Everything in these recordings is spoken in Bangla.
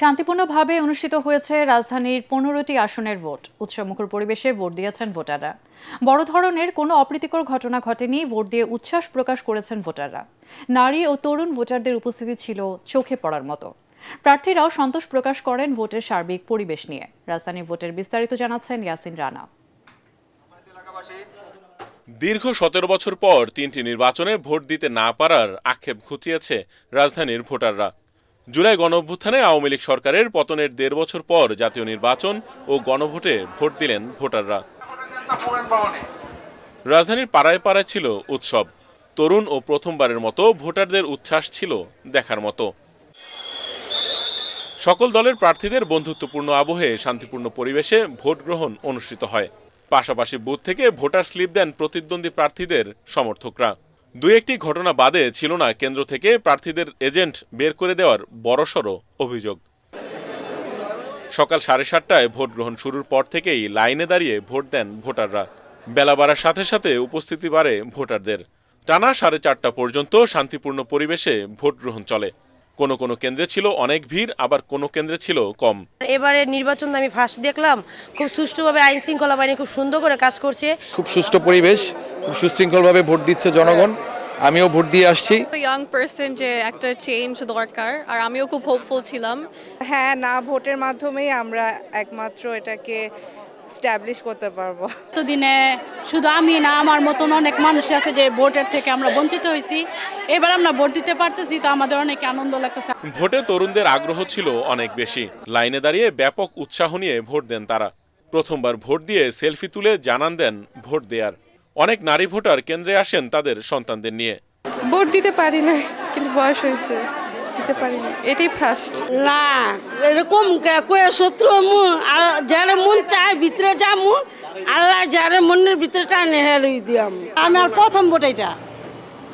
শান্তিপূর্ণভাবে অনুষ্ঠিত হয়েছে রাজধানীর 15টি আসনের ভোট। উৎসবমুখর পরিবেশে ভোট দিয়েছেন ভোটাররা। বড় ধরনের কোনো অপ্রীতিকর ঘটনা ঘটেনি, ভোট দিয়ে উচ্ছ্বাস প্রকাশ করেছেন ভোটাররা। নারী ও তরুণ ভোটারদের উপস্থিতি ছিল চোখে পড়ার মতো। প্রার্থীরাও সন্তোষ প্রকাশ করেন ভোটের সার্বিক পরিবেশ নিয়ে। রাজধানী ভোটের বিস্তারিত জানাচ্ছেন ইয়াসিন রানা। দীর্ঘ 17 বছর পর 3টি নির্বাচনে ভোট দিতে না পারার আক্ষেপ ঘুচিয়েছে রাজধানীর ভোটাররা। জুলাই গণঅভ্যুত্থানে আওয়ামী লীগ সরকারের পতনের 1.5 বছর পর জাতীয় নির্বাচন ও গণভোটে ভোট দিলেন ভোটাররা। রাজধানীর পাড়ায় পাড়ায় ছিল উৎসব। তরুণ ও প্রথমবারের মতো ভোটারদের উচ্ছ্বাস ছিল দেখার মতো। সকল দলের প্রার্থীদের বন্ধুত্বপূর্ণ আবহে শান্তিপূর্ণ পরিবেশে ভোট গ্রহণ অনুষ্ঠিত হয়। পাশাপাশি বুথ থেকে ভোটার স্লিপ দেন প্রতিদ্বন্দ্বী প্রার্থীদের সমর্থকরা। দুই একটি ঘটনা বাদে ছিল না কেন্দ্র থেকে প্রার্থীদের এজেন্ট বের করে দেওয়ার বড়সড় অভিযোগ। সকাল 7:30টায় ভোট গ্রহণ শুরুর পর থেকেই লাইনে দাঁড়িয়ে ভোট দেন ভোটাররা। বেলা বাড়ার সাথে সাথে উপস্থিতি বাড়ে ভোটারদের। টানা 4:30টা পর্যন্ত শান্তিপূর্ণ পরিবেশে ভোট গ্রহণ চলে। কোনো কোনো কেন্দ্রে ছিল অনেক ভিড়, আবার কোনো কেন্দ্রে ছিল কম। এবারে নির্বাচন আমি ফার্স্ট দেখলাম, খুব সুষ্ঠুভাবে আইন শৃঙ্খলা বাহিনী খুব সুন্দর করে কাজ করছে। খুব সুষ্ঠু পরিবেশ, খুব সুশৃঙ্খলভাবে ভোট দিচ্ছে জনগণ। আমিও ভোট দিয়ে আসছি। ইয়াং পার্সন যে একটা চেঞ্জ দরকার, আর আমিও খুব হোপফুল ছিলাম। হ্যাঁ, না ভোটের মাধ্যমেই আমরা একমাত্র এটাকে স্ট্যাবলিশ করতে পারবো। দিনে শুধু আমি না, আমার মতন অনেক মানুষ আছে যে ভোটের থেকে আমরা বঞ্চিত হয়েছি। এবার আমরা ভোট দিতে পারতেছি, তো আমাদের অনেক আনন্দ লাগতেছে। ভোটে তরুণদের আগ্রহ ছিল অনেক বেশি। লাইনে দাঁড়িয়ে ব্যাপক উৎসাহ নিয়ে ভোট দেন তারা। প্রথমবার ভোট দিয়ে সেলফি তুলে জানান দেন ভোট দেয়ার। অনেক নারী ভোটার কেন্দ্রে আসেন তাদের সন্তানদের নিয়ে। ভোট দিতে পারি না, কিন্তু বয়স হয়েছে, দিতে পারি না, এটাই ফার্স্ট। না এরকম শত্রু যারা মন চায় ভিতরে যাবো, আল্লাহ যারা মনের ভিতরে টানে হেরই দিয়াম। আমার প্রথম ভোট, এটা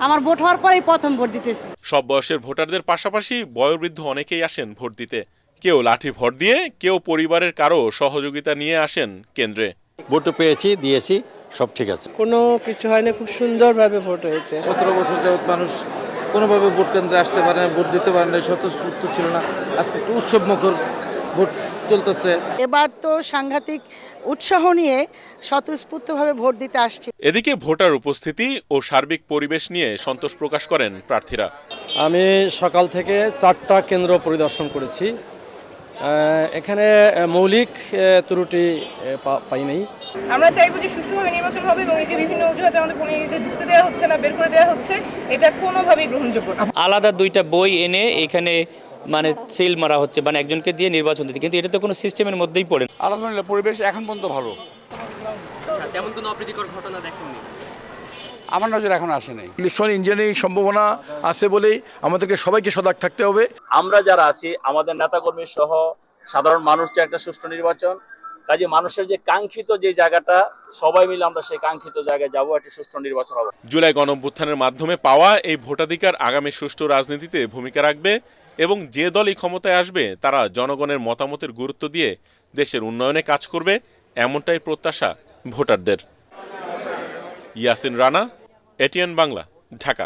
আমার ভোট হওয়ার পরেই প্রথম ভোট দিতেছি। সব বয়সের ভোটারদের পাশাপাশি বয়োবৃদ্ধ অনেকেই আসেন ভোট দিতে। কেউ লাঠি ভোট দিয়ে, কেউ পরিবারের কারো সহযোগিতা নিয়ে আসেন কেন্দ্রে। ভোট পেয়েছি, দিয়েছি, সব ঠিক আছে, কোনো কিছু হয়নি, খুব সুন্দরভাবে ভোট হয়েছে। 17 বছর যাবত মানুষ কোনোভাবে ভোট কেন্দ্রে আসতে পারে না, ভোট দিতে পারে না, স্বতঃস্ফূর্ত ছিল না। আজকে উৎসব মুখর ভোট চলতেছে। এবার তো সাংঘাতিক উৎসাহ নিয়ে স্বতঃস্ফূর্তভাবে ভোট দিতে আসছে। এদিকে ভোটার উপস্থিতি ও সার্বিক পরিবেশ নিয়ে সন্তোষ প্রকাশ করেন প্রার্থীরা। আমি সকাল থেকে 4টা কেন্দ্র পরিদর্শন করেছি। এখানে মৌলিক ত্রুটি পাই নাই। আমরা চাইবো যে সুষ্ঠুভাবে নির্বাচন হবে, এবং এই যে বিভিন্ন অজুহাতে আমাদের প্রতিনিধিদের ঢুকতে দেওয়া হচ্ছে না, বের করে দেওয়া হচ্ছে, এটা কোনোভাবেই গ্রহণযোগ্য না। আলাদা 2টা বই এনে এখানে সিল মারা হচ্ছে, একজনকে দিয়ে নির্বাচন দিতে, কিন্তু এটা তো কোনো সিস্টেমের মধ্যেই পড়ে না। আলহামদুলিল্লাহ পরিবেশ এখন পর্যন্ত ভালো। তেমন কোনো অপ্রীতিকর ঘটনা দেখেননি? আমার নজরে এখন আসে নাই। ইলেকশন ইঞ্জিনিয়ারিং সম্ভাবনা আছে বলেই আমাদেরকে সবাইকে সজাগ থাকতে হবে। আমরা যারা আছি, আমাদের নেতাকর্মী সহ সাধারণ মানুষ চায় একটা সুষ্ঠু নির্বাচন। কাজে মানুষের যে কাঙ্ক্ষিত যে জায়গাটা, সবাই মিলে আমরা সেই কাঙ্ক্ষিত জায়গায় যাবো, একটা সুষ্ঠু নির্বাচন হবে। জুলাই গণঅভ্যুত্থানের মাধ্যমে পাওয়া এই ভোটাধিকার আগামী সুষ্ঠু রাজনীতিতে ভূমিকা রাখবে, এবং যে দলই ক্ষমতায় আসবে তারা জনগণের মতামতের গুরুত্ব দিয়ে দেশের উন্নয়নে কাজ করবে, এমনটাই প্রত্যাশা ভোটারদের। ইয়াসিন রানা, এটিএন বাংলা, ঢাকা।